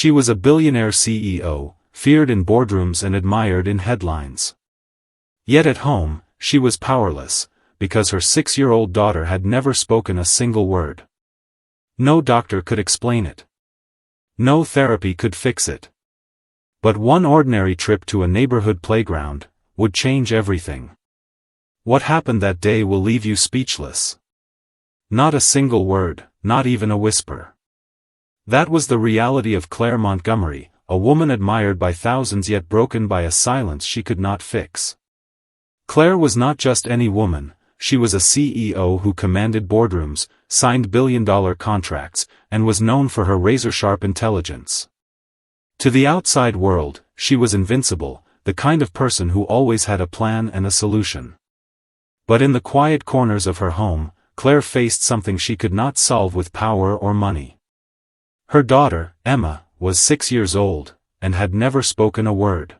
She was a billionaire CEO, feared in boardrooms and admired in headlines. Yet at home, she was powerless, because her 6-year-old daughter had never spoken a single word. No doctor could explain it. No therapy could fix it. But one ordinary trip to a neighborhood playground would change everything. What happened that day will leave you speechless. Not a single word, not even a whisper. That was the reality of Claire Montgomery, a woman admired by thousands yet broken by a silence she could not fix. Claire was not just any woman, she was a CEO who commanded boardrooms, signed billion-dollar contracts, and was known for her razor-sharp intelligence. To the outside world, she was invincible, the kind of person who always had a plan and a solution. But in the quiet corners of her home, Claire faced something she could not solve with power or money. Her daughter, Emma, was 6 years old, and had never spoken a word.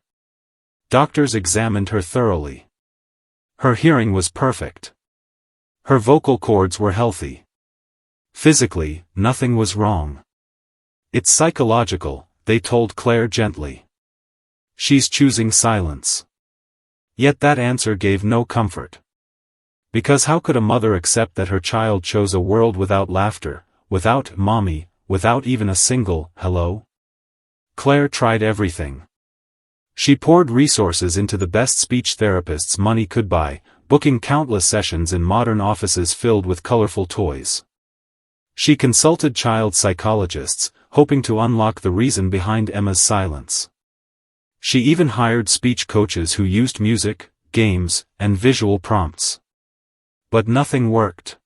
Doctors examined her thoroughly. Her hearing was perfect. Her vocal cords were healthy. Physically, nothing was wrong. It's psychological, they told Claire gently. She's choosing silence. Yet that answer gave no comfort. Because how could a mother accept that her child chose a world without laughter, without mommy, without even a single hello? Claire tried everything. She poured resources into the best speech therapists money could buy, booking countless sessions in modern offices filled with colorful toys. She consulted child psychologists, hoping to unlock the reason behind Emma's silence. She even hired speech coaches who used music, games, and visual prompts. But nothing worked.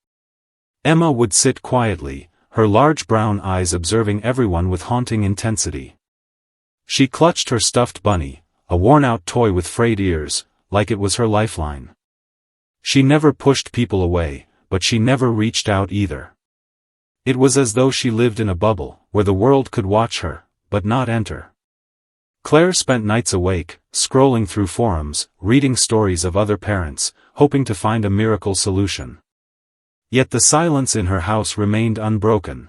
Emma would sit quietly, her large brown eyes observing everyone with haunting intensity. She clutched her stuffed bunny, a worn-out toy with frayed ears, like it was her lifeline. She never pushed people away, but she never reached out either. It was as though she lived in a bubble, where the world could watch her, but not enter. Claire spent nights awake, scrolling through forums, reading stories of other parents, hoping to find a miracle solution. Yet the silence in her house remained unbroken.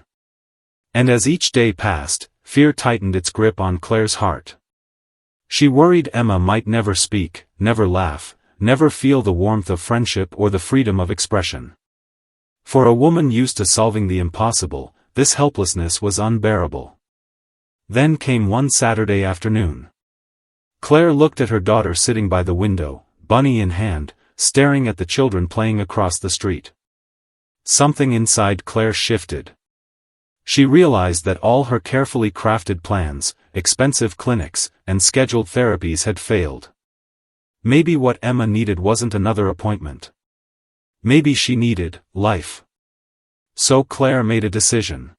And as each day passed, fear tightened its grip on Claire's heart. She worried Emma might never speak, never laugh, never feel the warmth of friendship or the freedom of expression. For a woman used to solving the impossible, this helplessness was unbearable. Then came one Saturday afternoon. Claire looked at her daughter sitting by the window, bunny in hand, staring at the children playing across the street. Something inside Claire shifted. She realized that all her carefully crafted plans, expensive clinics, and scheduled therapies had failed. Maybe what Emma needed wasn't another appointment. Maybe she needed life. So Claire made a decision.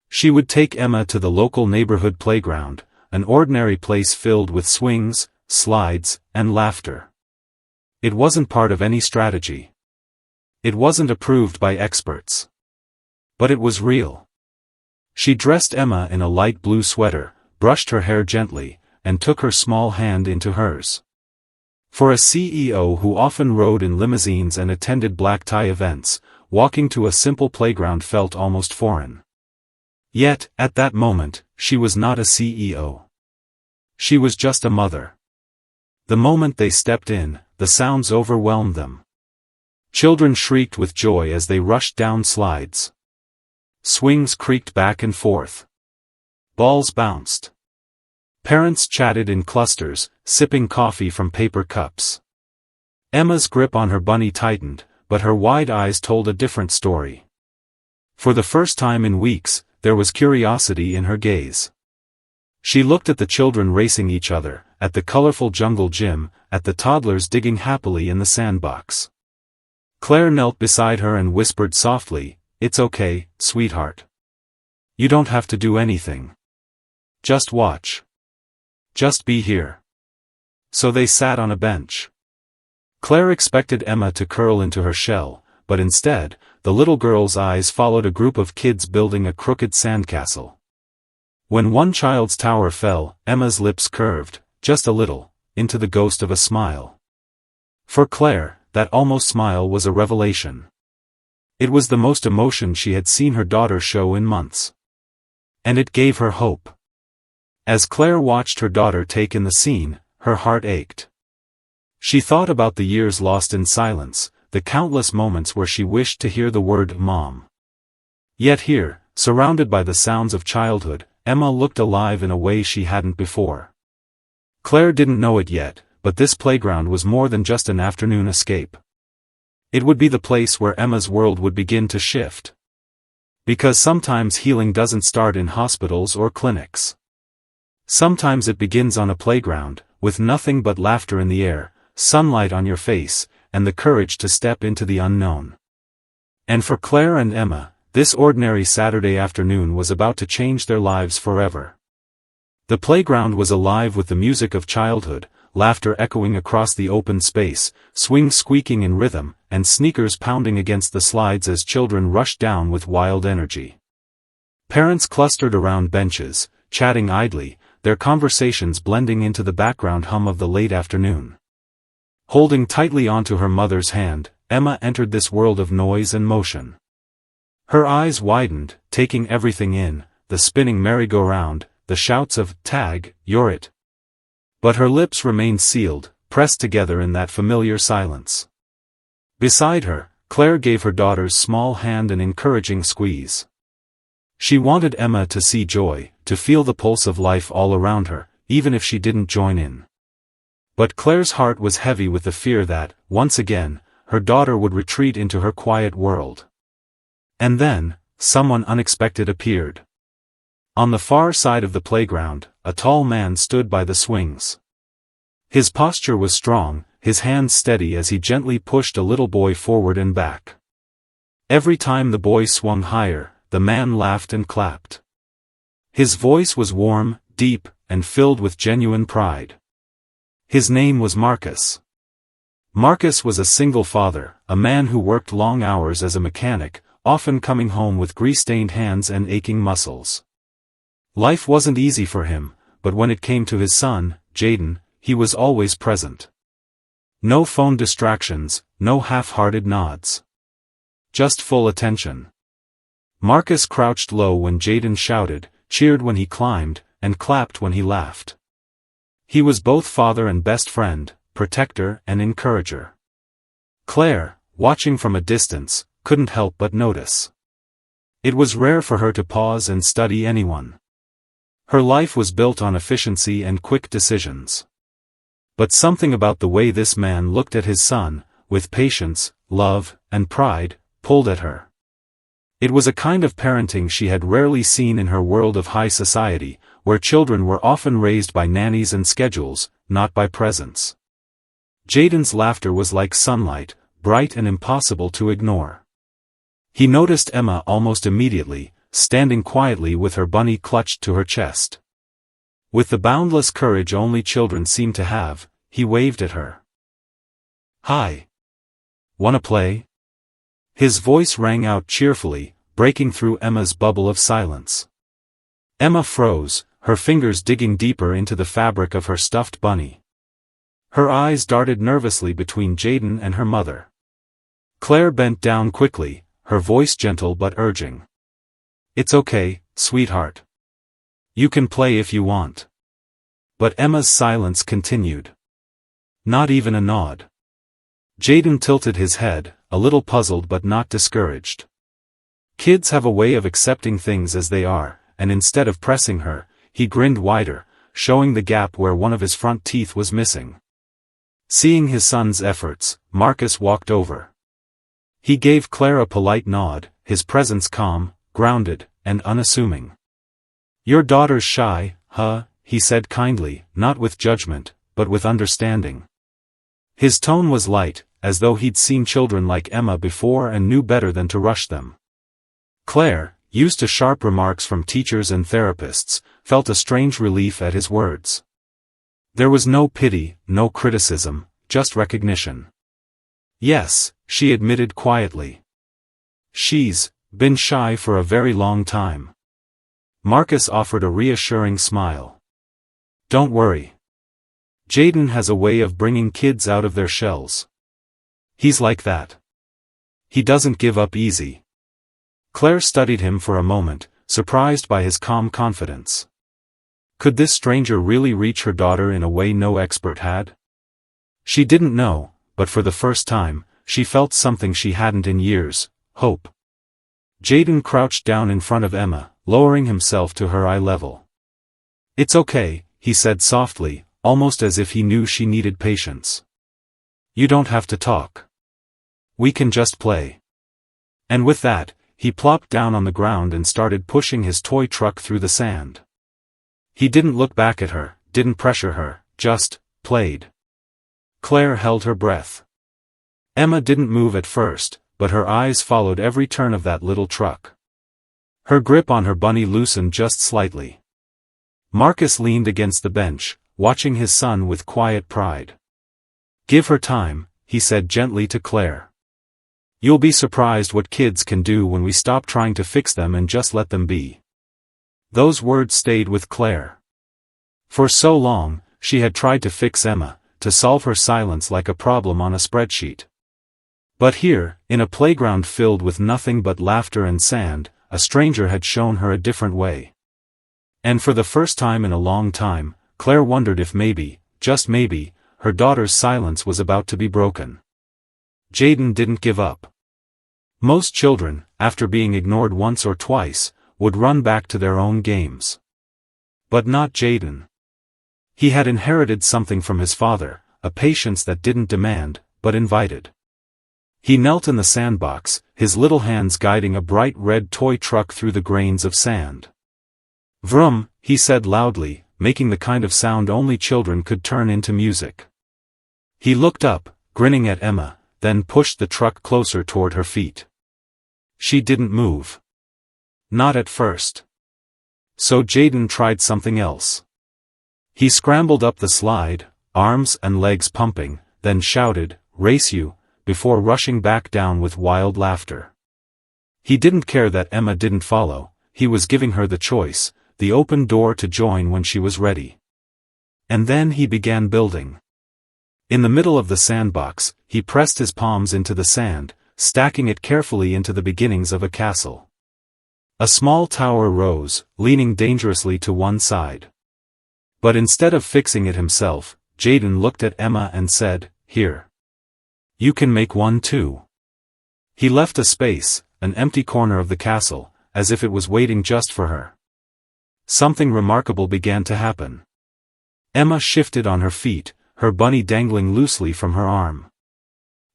She would take Emma to the local neighborhood playground, an ordinary place filled with swings, slides, and laughter. It wasn't part of any strategy. It wasn't approved by experts. But it was real. She dressed Emma in a light blue sweater, brushed her hair gently, and took her small hand into hers. For a CEO who often rode in limousines and attended black tie events, walking to a simple playground felt almost foreign. Yet, at that moment, she was not a CEO. She was just a mother. The moment they stepped in, the sounds overwhelmed them. Children shrieked with joy as they rushed down slides. Swings creaked back and forth. Balls bounced. Parents chatted in clusters, sipping coffee from paper cups. Emma's grip on her bunny tightened, but her wide eyes told a different story. For the first time in weeks, there was curiosity in her gaze. She looked at the children racing each other, at the colorful jungle gym, at the toddlers digging happily in the sandbox. Claire knelt beside her and whispered softly, "It's okay, sweetheart. You don't have to do anything. Just watch. Just be here." So they sat on a bench. Claire expected Emma to curl into her shell, but instead, the little girl's eyes followed a group of kids building a crooked sandcastle. When one child's tower fell, Emma's lips curved, just a little, into the ghost of a smile. For Claire, that almost smile was a revelation. It was the most emotion she had seen her daughter show in months. And it gave her hope. As Claire watched her daughter take in the scene, her heart ached. She thought about the years lost in silence, the countless moments where she wished to hear the word "Mom." Yet here, surrounded by the sounds of childhood, Emma looked alive in a way she hadn't before. Claire didn't know it yet, but this playground was more than just an afternoon escape. It would be the place where Emma's world would begin to shift. Because sometimes healing doesn't start in hospitals or clinics. Sometimes it begins on a playground, with nothing but laughter in the air, sunlight on your face, and the courage to step into the unknown. And for Claire and Emma, this ordinary Saturday afternoon was about to change their lives forever. The playground was alive with the music of childhood, laughter echoing across the open space, swings squeaking in rhythm, and sneakers pounding against the slides as children rushed down with wild energy. Parents clustered around benches, chatting idly, their conversations blending into the background hum of the late afternoon. Holding tightly onto her mother's hand, Emma entered this world of noise and motion. Her eyes widened, taking everything in, the spinning merry-go-round, the shouts of "Tag, you're it." But her lips remained sealed, pressed together in that familiar silence. Beside her, Claire gave her daughter's small hand an encouraging squeeze. She wanted Emma to see joy, to feel the pulse of life all around her, even if she didn't join in. But Claire's heart was heavy with the fear that, once again, her daughter would retreat into her quiet world. And then, someone unexpected appeared. On the far side of the playground, a tall man stood by the swings. His posture was strong, his hands steady as he gently pushed a little boy forward and back. Every time the boy swung higher, the man laughed and clapped. His voice was warm, deep, and filled with genuine pride. His name was Marcus. Marcus was a single father, a man who worked long hours as a mechanic, often coming home with grease-stained hands and aching muscles. Life wasn't easy for him, but when it came to his son, Jaden, he was always present. No phone distractions, no half-hearted nods. Just full attention. Marcus crouched low when Jaden shouted, cheered when he climbed, and clapped when he laughed. He was both father and best friend, protector and encourager. Claire, watching from a distance, couldn't help but notice. It was rare for her to pause and study anyone. Her life was built on efficiency and quick decisions. But something about the way this man looked at his son, with patience, love, and pride, pulled at her. It was a kind of parenting she had rarely seen in her world of high society, where children were often raised by nannies and schedules, not by presence. Jaden's laughter was like sunlight, bright and impossible to ignore. He noticed Emma almost immediately, standing quietly with her bunny clutched to her chest. With the boundless courage only children seem to have, he waved at her. "Hi. Wanna play?" His voice rang out cheerfully, breaking through Emma's bubble of silence. Emma froze, her fingers digging deeper into the fabric of her stuffed bunny. Her eyes darted nervously between Jaden and her mother. Claire bent down quickly, her voice gentle but urging. "It's okay, sweetheart. You can play if you want." But Emma's silence continued. Not even a nod. Jaden tilted his head, a little puzzled but not discouraged. Kids have a way of accepting things as they are, and instead of pressing her, he grinned wider, showing the gap where one of his front teeth was missing. Seeing his son's efforts, Marcus walked over. He gave Claire a polite nod, his presence calm, grounded, and unassuming. "Your daughter's shy, huh?" he said kindly, not with judgment, but with understanding. His tone was light, as though he'd seen children like Emma before and knew better than to rush them. Claire, used to sharp remarks from teachers and therapists, felt a strange relief at his words. There was no pity, no criticism, just recognition. "Yes," she admitted quietly. "She's been shy for a very long time." Marcus offered a reassuring smile. "Don't worry. Jaden has a way of bringing kids out of their shells. He's like that. He doesn't give up easy." Claire studied him for a moment, surprised by his calm confidence. Could this stranger really reach her daughter in a way no expert had? She didn't know, but for the first time, she felt something she hadn't in years: hope. Jaden crouched down in front of Emma, lowering himself to her eye level. "It's okay," he said softly, almost as if he knew she needed patience. "You don't have to talk. We can just play." And with that, he plopped down on the ground and started pushing his toy truck through the sand. He didn't look back at her, didn't pressure her, just played. Claire held her breath. Emma didn't move at first, but her eyes followed every turn of that little truck. Her grip on her bunny loosened just slightly. Marcus leaned against the bench, watching his son with quiet pride. "Give her time," he said gently to Claire. "You'll be surprised what kids can do when we stop trying to fix them and just let them be." Those words stayed with Claire. For so long, she had tried to fix Emma, to solve her silence like a problem on a spreadsheet. But here, in a playground filled with nothing but laughter and sand, a stranger had shown her a different way. And for the first time in a long time, Claire wondered if maybe, just maybe, her daughter's silence was about to be broken. Jaden didn't give up. Most children, after being ignored once or twice, would run back to their own games. But not Jaden. He had inherited something from his father, a patience that didn't demand, but invited. He knelt in the sandbox, his little hands guiding a bright red toy truck through the grains of sand. "Vroom," he said loudly, making the kind of sound only children could turn into music. He looked up, grinning at Emma, then pushed the truck closer toward her feet. She didn't move. Not at first. So Jaden tried something else. He scrambled up the slide, arms and legs pumping, then shouted, "Race you," before rushing back down with wild laughter. He didn't care that Emma didn't follow, he was giving her the choice, the open door to join when she was ready. And then he began building. In the middle of the sandbox, he pressed his palms into the sand, stacking it carefully into the beginnings of a castle. A small tower rose, leaning dangerously to one side. But instead of fixing it himself, Jaden looked at Emma and said, "Here. You can make one too." He left a space, an empty corner of the castle, as if it was waiting just for her. Something remarkable began to happen. Emma shifted on her feet, her bunny dangling loosely from her arm.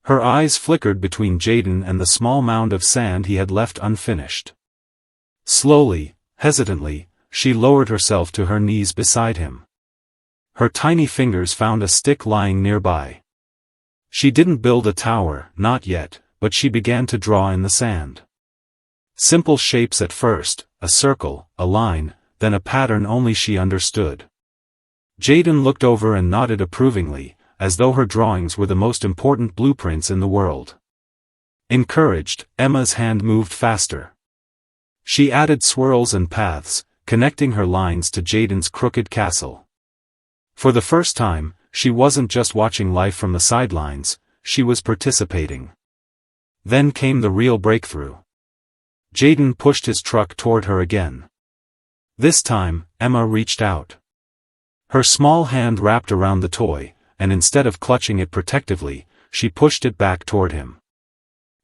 Her eyes flickered between Jaden and the small mound of sand he had left unfinished. Slowly, hesitantly, she lowered herself to her knees beside him. Her tiny fingers found a stick lying nearby. She didn't build a tower, not yet, but she began to draw in the sand. Simple shapes at first, a circle, a line, then a pattern only she understood. Jaden looked over and nodded approvingly, as though her drawings were the most important blueprints in the world. Encouraged, Emma's hand moved faster. She added swirls and paths, connecting her lines to Jaden's crooked castle. For the first time, she wasn't just watching life from the sidelines, she was participating. Then came the real breakthrough. Jaden pushed his truck toward her again. This time, Emma reached out. Her small hand wrapped around the toy, and instead of clutching it protectively, she pushed it back toward him.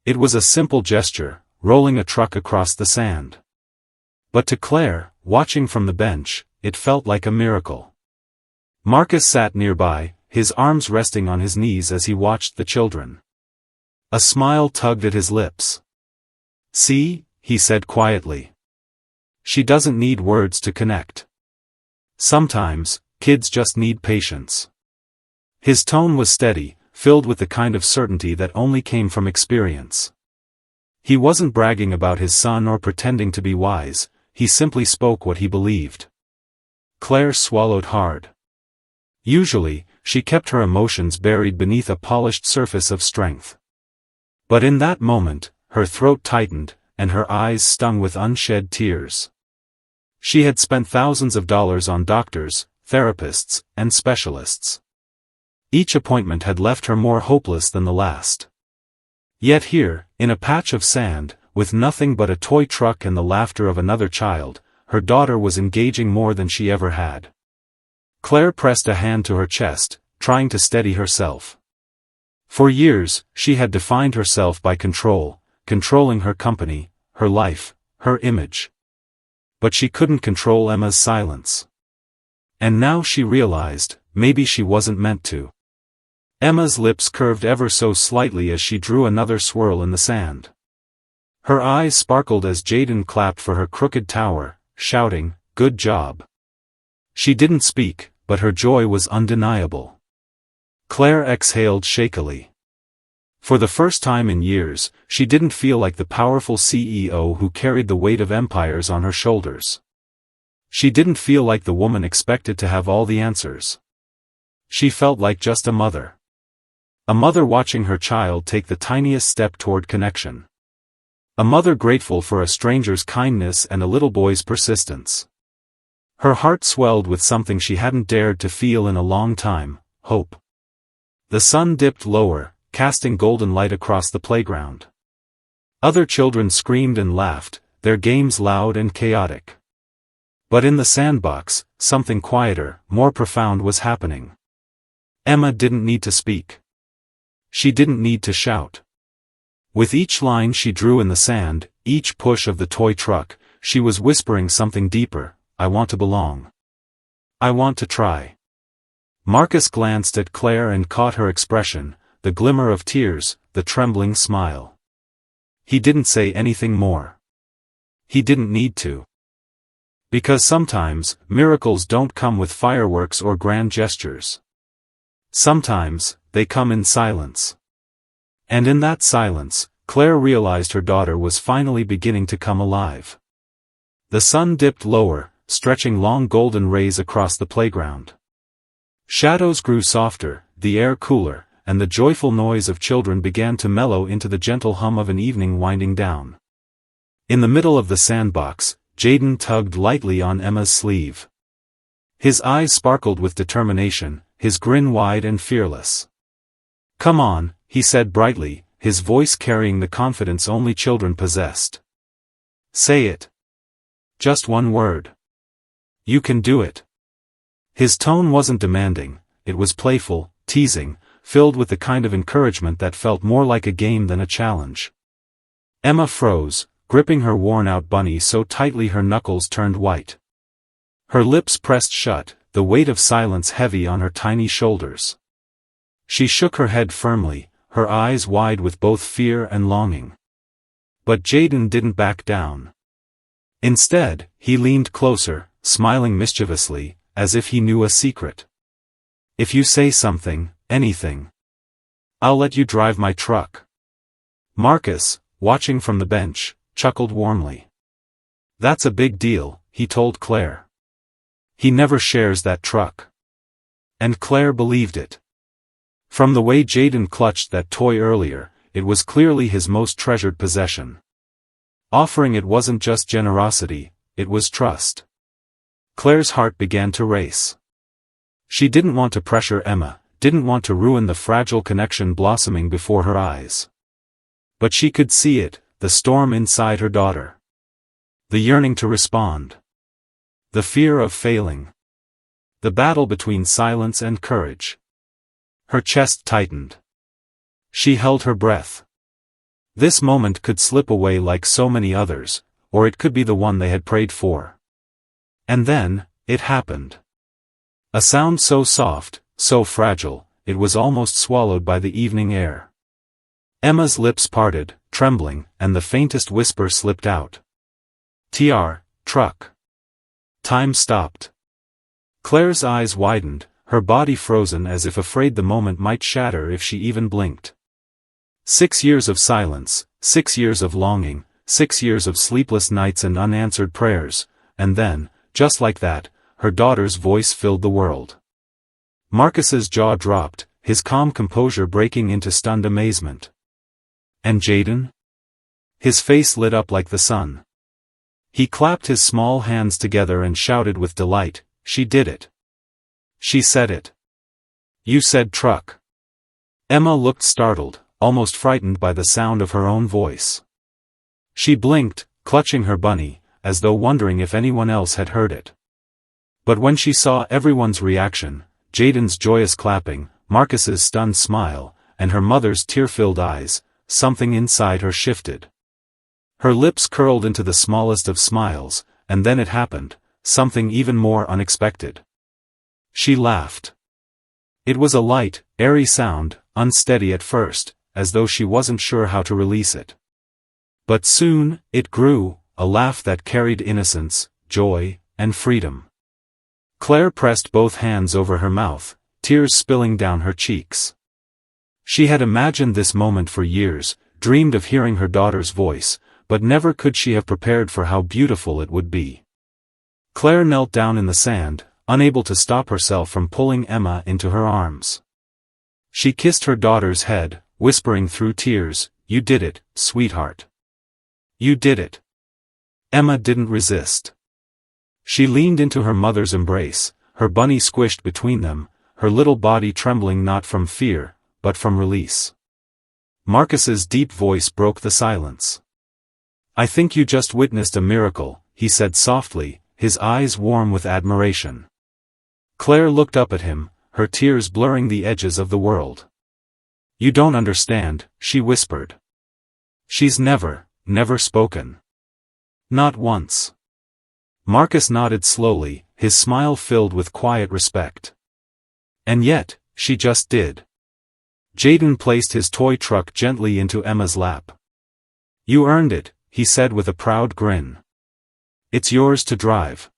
It was a simple gesture, rolling a truck across the sand. But to Claire, watching from the bench, it felt like a miracle. Marcus sat nearby, his arms resting on his knees as he watched the children. A smile tugged at his lips. "See," he said quietly. "She doesn't need words to connect. Sometimes, kids just need patience." His tone was steady, filled with the kind of certainty that only came from experience. He wasn't bragging about his son or pretending to be wise, he simply spoke what he believed. Claire swallowed hard. Usually, she kept her emotions buried beneath a polished surface of strength. But in that moment, her throat tightened, and her eyes stung with unshed tears. She had spent thousands of dollars on doctors, therapists, and specialists. Each appointment had left her more hopeless than the last. Yet here, in a patch of sand, with nothing but a toy truck and the laughter of another child, her daughter was engaging more than she ever had. Claire pressed a hand to her chest, trying to steady herself. For years, she had defined herself by control, controlling her company, her life, her image. But she couldn't control Emma's silence. And now she realized, maybe she wasn't meant to. Emma's lips curved ever so slightly as she drew another swirl in the sand. Her eyes sparkled as Jaden clapped for her crooked tower, shouting, "Good job." She didn't speak, but her joy was undeniable. Claire exhaled shakily. For the first time in years, she didn't feel like the powerful CEO who carried the weight of empires on her shoulders. She didn't feel like the woman expected to have all the answers. She felt like just a mother. A mother watching her child take the tiniest step toward connection. A mother grateful for a stranger's kindness and a little boy's persistence. Her heart swelled with something she hadn't dared to feel in a long time, hope. The sun dipped lower, casting golden light across the playground. Other children screamed and laughed, their games loud and chaotic. But in the sandbox, something quieter, more profound was happening. Emma didn't need to speak. She didn't need to shout. With each line she drew in the sand, each push of the toy truck, she was whispering something deeper: I want to belong. I want to try. Marcus glanced at Claire and caught her expression, the glimmer of tears, the trembling smile. He didn't say anything more. He didn't need to. Because sometimes, miracles don't come with fireworks or grand gestures. Sometimes, they come in silence. And in that silence, Claire realized her daughter was finally beginning to come alive. The sun dipped lower, stretching long golden rays across the playground. Shadows grew softer, the air cooler, and the joyful noise of children began to mellow into the gentle hum of an evening winding down. In the middle of the sandbox, Jaden tugged lightly on Emma's sleeve. His eyes sparkled with determination, his grin wide and fearless. "Come on," he said brightly, his voice carrying the confidence only children possessed. "Say it. Just one word. You can do it." His tone wasn't demanding, it was playful, teasing, filled with the kind of encouragement that felt more like a game than a challenge. Emma froze, gripping her worn-out bunny so tightly her knuckles turned white. Her lips pressed shut, the weight of silence heavy on her tiny shoulders. She shook her head firmly, her eyes wide with both fear and longing. But Jaden didn't back down. Instead, he leaned closer, smiling mischievously, as if he knew a secret. "If you say something, anything, I'll let you drive my truck." Marcus, watching from the bench, chuckled warmly. "That's a big deal," he told Claire. "He never shares that truck." And Claire believed it. From the way Jaden clutched that toy earlier, it was clearly his most treasured possession. Offering it wasn't just generosity, it was trust. Claire's heart began to race. She didn't want to pressure Emma, didn't want to ruin the fragile connection blossoming before her eyes. But she could see it, the storm inside her daughter. The yearning to respond. The fear of failing. The battle between silence and courage. Her chest tightened. She held her breath. This moment could slip away like so many others, or it could be the one they had prayed for. And then, it happened. A sound so soft, so fragile, it was almost swallowed by the evening air. Emma's lips parted, trembling, and the faintest whisper slipped out. "TR, truck." Time stopped. Claire's eyes widened, her body frozen as if afraid the moment might shatter if she even blinked. 6 years of silence, 6 years of longing, 6 years of sleepless nights and unanswered prayers, and then, just like that, her daughter's voice filled the world. Marcus's jaw dropped, his calm composure breaking into stunned amazement. And Jaden? His face lit up like the sun. He clapped his small hands together and shouted with delight, "She did it. She said it. You said truck." Emma looked startled, almost frightened by the sound of her own voice. She blinked, clutching her bunny, as though wondering if anyone else had heard it. But when she saw everyone's reaction, Jaden's joyous clapping, Marcus's stunned smile, and her mother's tear-filled eyes, something inside her shifted. Her lips curled into the smallest of smiles, and then it happened, something even more unexpected. She laughed. It was a light, airy sound, unsteady at first, as though she wasn't sure how to release it. But soon, it grew, a laugh that carried innocence, joy, and freedom. Claire pressed both hands over her mouth, tears spilling down her cheeks. She had imagined this moment for years, dreamed of hearing her daughter's voice, but never could she have prepared for how beautiful it would be. Claire knelt down in the sand, unable to stop herself from pulling Emma into her arms. She kissed her daughter's head, whispering through tears, "You did it, sweetheart. You did it." Emma didn't resist. She leaned into her mother's embrace, her bunny squished between them, her little body trembling not from fear, but from release. Marcus's deep voice broke the silence. "I think you just witnessed a miracle," he said softly, his eyes warm with admiration. Claire looked up at him, her tears blurring the edges of the world. "You don't understand," she whispered. "She's never spoken. Not once." Marcus nodded slowly, his smile filled with quiet respect. "And yet, she just did." Jaden placed his toy truck gently into Emma's lap. "You earned it," he said with a proud grin. "It's yours to drive."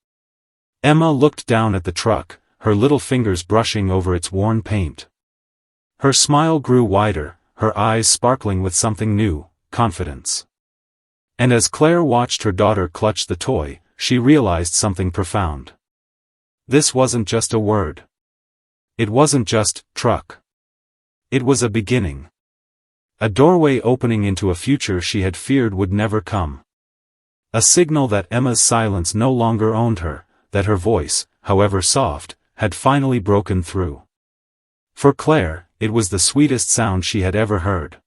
Emma looked down at the truck, her little fingers brushing over its worn paint. Her smile grew wider, her eyes sparkling with something new, confidence. And as Claire watched her daughter clutch the toy, she realized something profound. This wasn't just a word. It wasn't just truck. It was a beginning. A doorway opening into a future she had feared would never come. A signal that Emma's silence no longer owned her, that her voice, however soft, had finally broken through. For Claire, it was the sweetest sound she had ever heard.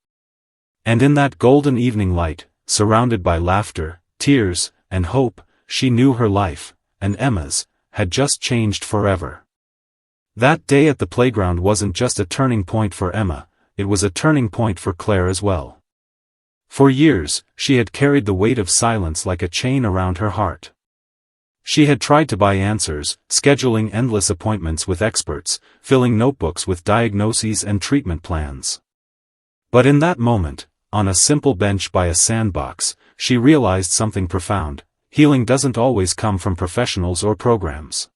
And in that golden evening light, surrounded by laughter, tears, and hope, she knew her life, and Emma's, had just changed forever. That day at the playground wasn't just a turning point for Emma, it was a turning point for Claire as well. For years, she had carried the weight of silence like a chain around her heart. She had tried to buy answers, scheduling endless appointments with experts, filling notebooks with diagnoses and treatment plans. But in that moment, on a simple bench by a sandbox, she realized something profound: healing doesn't always come from professionals or programs.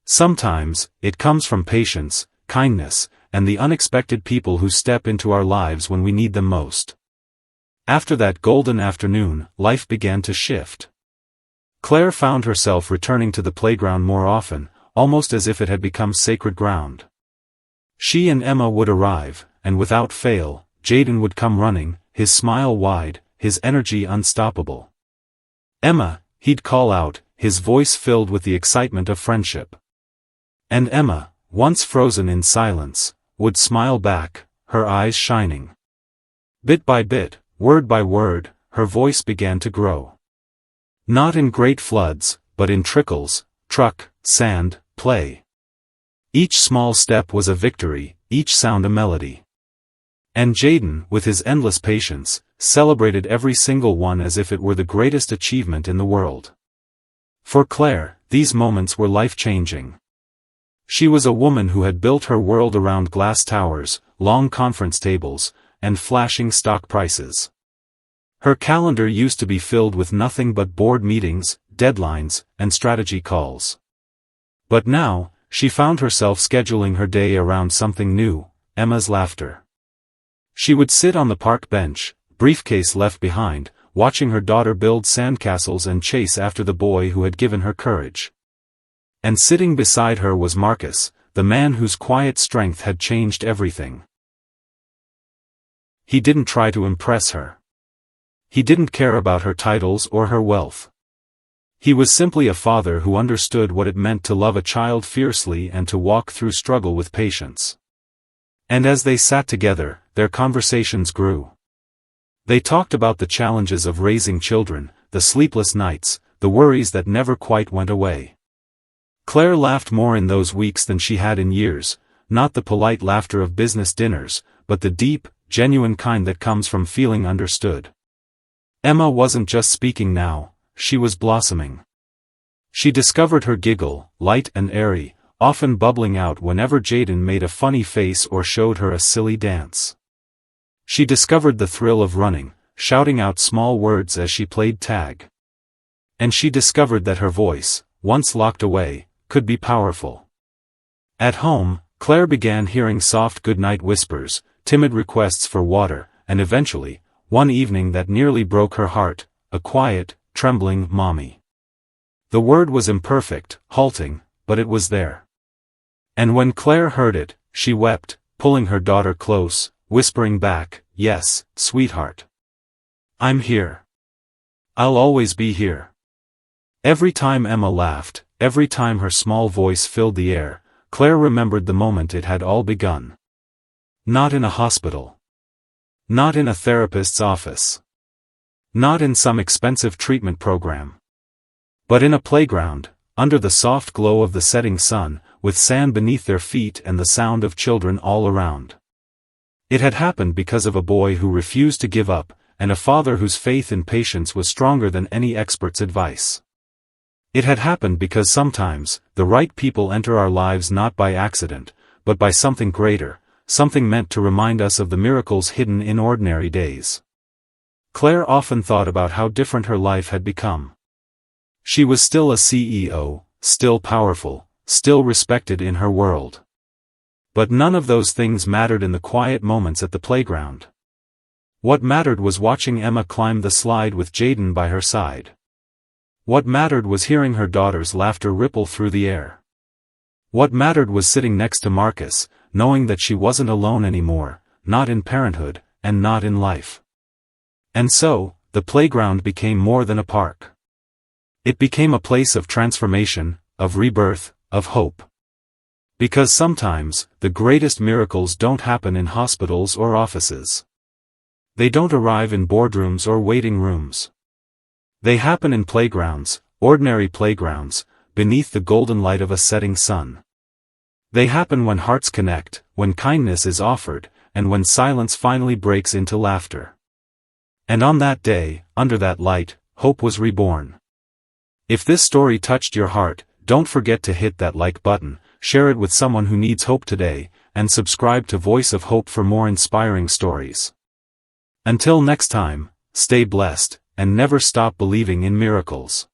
Sometimes, it comes from patience, kindness, and the unexpected people who step into our lives when we need them most. After that golden afternoon, life began to shift. Claire found herself returning to the playground more often, almost as if it had become sacred ground. She and Emma would arrive, and without fail, Jaden would come running, his smile wide, his energy unstoppable. "Emma," he'd call out, his voice filled with the excitement of friendship. And Emma, once frozen in silence, would smile back, her eyes shining. Bit by bit, word by word, her voice began to grow. Not in great floods, but in trickles: truck, sand, play. Each small step was a victory, each sound a melody. And Jaden, with his endless patience, celebrated every single one as if it were the greatest achievement in the world. For Claire, these moments were life-changing. She was a woman who had built her world around glass towers, long conference tables, and flashing stock prices. Her calendar used to be filled with nothing but board meetings, deadlines, and strategy calls. But now, she found herself scheduling her day around something new: Emma's laughter. She would sit on the park bench, briefcase left behind, watching her daughter build sandcastles and chase after the boy who had given her courage. And sitting beside her was Marcus, the man whose quiet strength had changed everything. He didn't try to impress her. He didn't care about her titles or her wealth. He was simply a father who understood what it meant to love a child fiercely and to walk through struggle with patience. And as they sat together, their conversations grew. They talked about the challenges of raising children, the sleepless nights, the worries that never quite went away. Claire laughed more in those weeks than she had in years, not the polite laughter of business dinners, but the deep, genuine kind that comes from feeling understood. Emma wasn't just speaking now, she was blossoming. She discovered her giggle, light and airy, often bubbling out whenever Jaden made a funny face or showed her a silly dance. She discovered the thrill of running, shouting out small words as she played tag. And she discovered that her voice, once locked away, could be powerful. At home, Claire began hearing soft goodnight whispers, timid requests for water, and eventually, one evening that nearly broke her heart, a quiet, trembling "Mommy." The word was imperfect, halting, but it was there. And when Claire heard it, she wept, pulling her daughter close, whispering back, "Yes, sweetheart. I'm here. I'll always be here." Every time Emma laughed, every time her small voice filled the air, Claire remembered the moment it had all begun. Not in a hospital. Not in a therapist's office. Not in some expensive treatment program. But in a playground, under the soft glow of the setting sun, with sand beneath their feet and the sound of children all around. It had happened because of a boy who refused to give up, and a father whose faith in patience was stronger than any expert's advice. It had happened because sometimes, the right people enter our lives not by accident, but by something greater, something meant to remind us of the miracles hidden in ordinary days. Claire often thought about how different her life had become. She was still a CEO, still powerful, still respected in her world. But none of those things mattered in the quiet moments at the playground. What mattered was watching Emma climb the slide with Jaden by her side. What mattered was hearing her daughter's laughter ripple through the air. What mattered was sitting next to Marcus, knowing that she wasn't alone anymore, not in parenthood, and not in life. And so, the playground became more than a park. It became a place of transformation, of rebirth, of hope. Because sometimes, the greatest miracles don't happen in hospitals or offices. They don't arrive in boardrooms or waiting rooms. They happen in playgrounds, ordinary playgrounds, beneath the golden light of a setting sun. They happen when hearts connect, when kindness is offered, and when silence finally breaks into laughter. And on that day, under that light, hope was reborn. If this story touched your heart, don't forget to hit that like button, share it with someone who needs hope today, and subscribe to Voice of Hope for more inspiring stories. Until next time, stay blessed, and never stop believing in miracles.